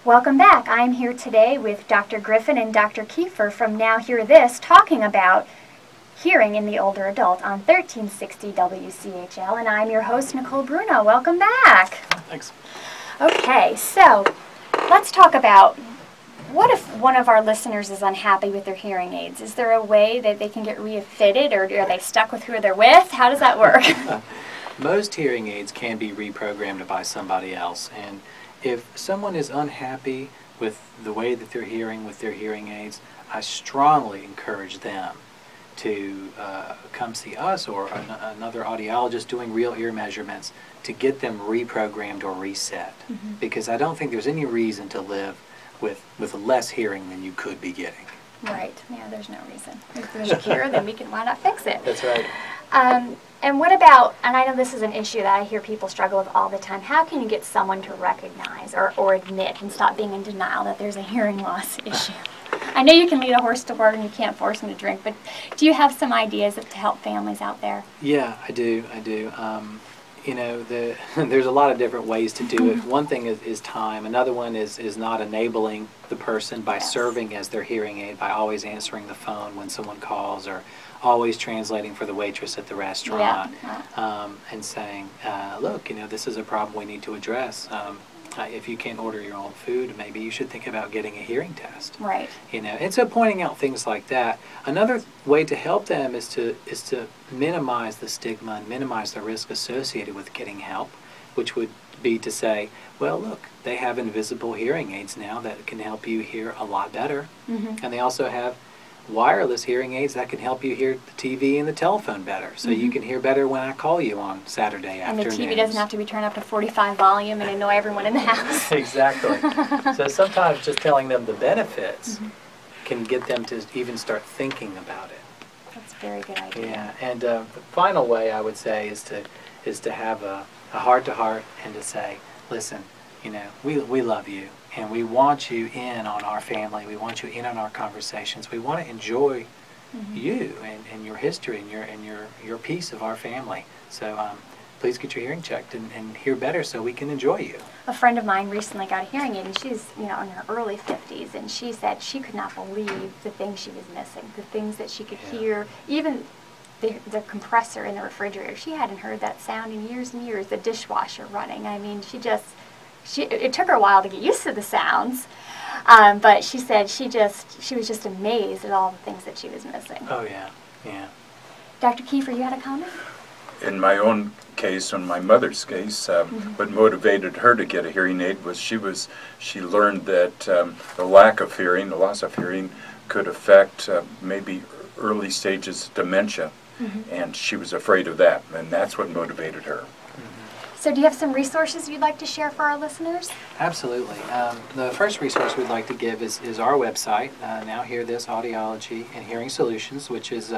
Welcome back. I'm here today with Dr. Griffin and Dr. Kiefer from Now Hear This, talking about hearing in the older adult on 1360 WCHL, and I'm your host, Nicole Bruno. Welcome back. Thanks. Okay, so let's talk about, what if one of our listeners is unhappy with their hearing aids? Is there a way that they can get refitted, or are they stuck with who they're with? How does that work? Most hearing aids can be reprogrammed by somebody else, and if someone is unhappy with the way that they're hearing with their hearing aids, I strongly encourage them to come see us or another audiologist doing real ear measurements to get them reprogrammed or reset. Mm-hmm. Because I don't think there's any reason to live with less hearing than you could be getting. Right. Yeah, there's no reason. If there's a cure, then why not fix it? That's right. And what about, and I know this is an issue that I hear people struggle with all the time, how can you get someone to recognize or admit and stop being in denial that there's a hearing loss issue? I know you can lead a horse to water and you can't force him to drink, but do you have some ideas to help families out there? Yeah, I do. You know, there's a lot of different ways to do it. One thing is time. Another one is not enabling the person by serving as their hearing aid, by always answering the phone when someone calls, or always translating for the waitress at the restaurant, and saying, look, you know, this is a problem we need to address. If you can't order your own food, maybe you should think about getting a hearing test. Right. You know, and so pointing out things like that. Another way to help them is to minimize the stigma and minimize the risk associated with getting help, which would be to say, well, look, they have invisible hearing aids now that can help you hear a lot better, and they also have wireless hearing aids that can help you hear the TV and the telephone better, so you can hear better when I call you on Saturday afternoons. And the TV doesn't have to be turned up to 45 volume and annoy everyone in the house. Exactly. So sometimes just telling them the benefits can get them to even start thinking about it. That's a very good idea. Yeah, and the final way I would say is to have a heart-to-heart and to say, listen, you know, we love you. And we want you in on our family. We want you in on our conversations. We want to enjoy you and your history and your piece of our family. So please get your hearing checked and hear better so we can enjoy you. A friend of mine recently got a hearing aid, and she's, you know, in her early 50s, and she said she could not believe the things she was missing, the things that she could hear, even the compressor in the refrigerator. She hadn't heard that sound in years and years. The dishwasher running. I mean, it took her a while to get used to the sounds, but she said she was just amazed at all the things that she was missing. Oh yeah, yeah. Dr. Kiefer, you had a comment? In my own case, in my mother's case, what motivated her to get a hearing aid was she learned that the loss of hearing, could affect maybe early stages of dementia, and she was afraid of that, and that's what motivated her. So do you have some resources you'd like to share for our listeners? Absolutely. The first resource we'd like to give is our website, Now Hear This Audiology and Hearing Solutions, which is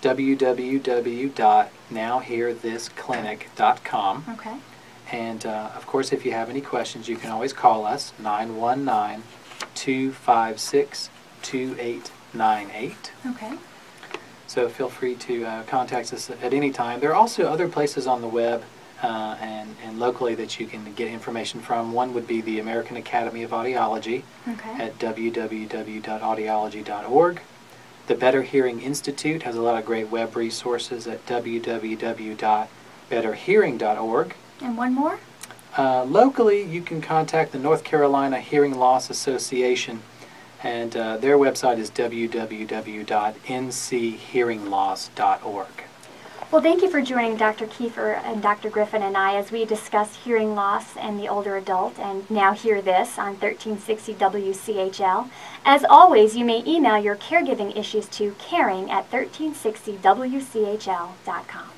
www.nowhearthisclinic.com. Okay. And of course, if you have any questions, you can always call us, 919-256-2898. Okay. So feel free to contact us at any time. There are also other places on the web and locally that you can get information from. One would be the American Academy of Audiology at www.audiology.org. The Better Hearing Institute has a lot of great web resources at www.betterhearing.org. And one more? Locally, you can contact the North Carolina Hearing Loss Association, and their website is www.nchearingloss.org. Well, thank you for joining Dr. Kiefer and Dr. Griffin and I as we discuss hearing loss and the older adult, and Now Hear This on 1360 WCHL. As always, you may email your caregiving issues to caring@1360wchl.com.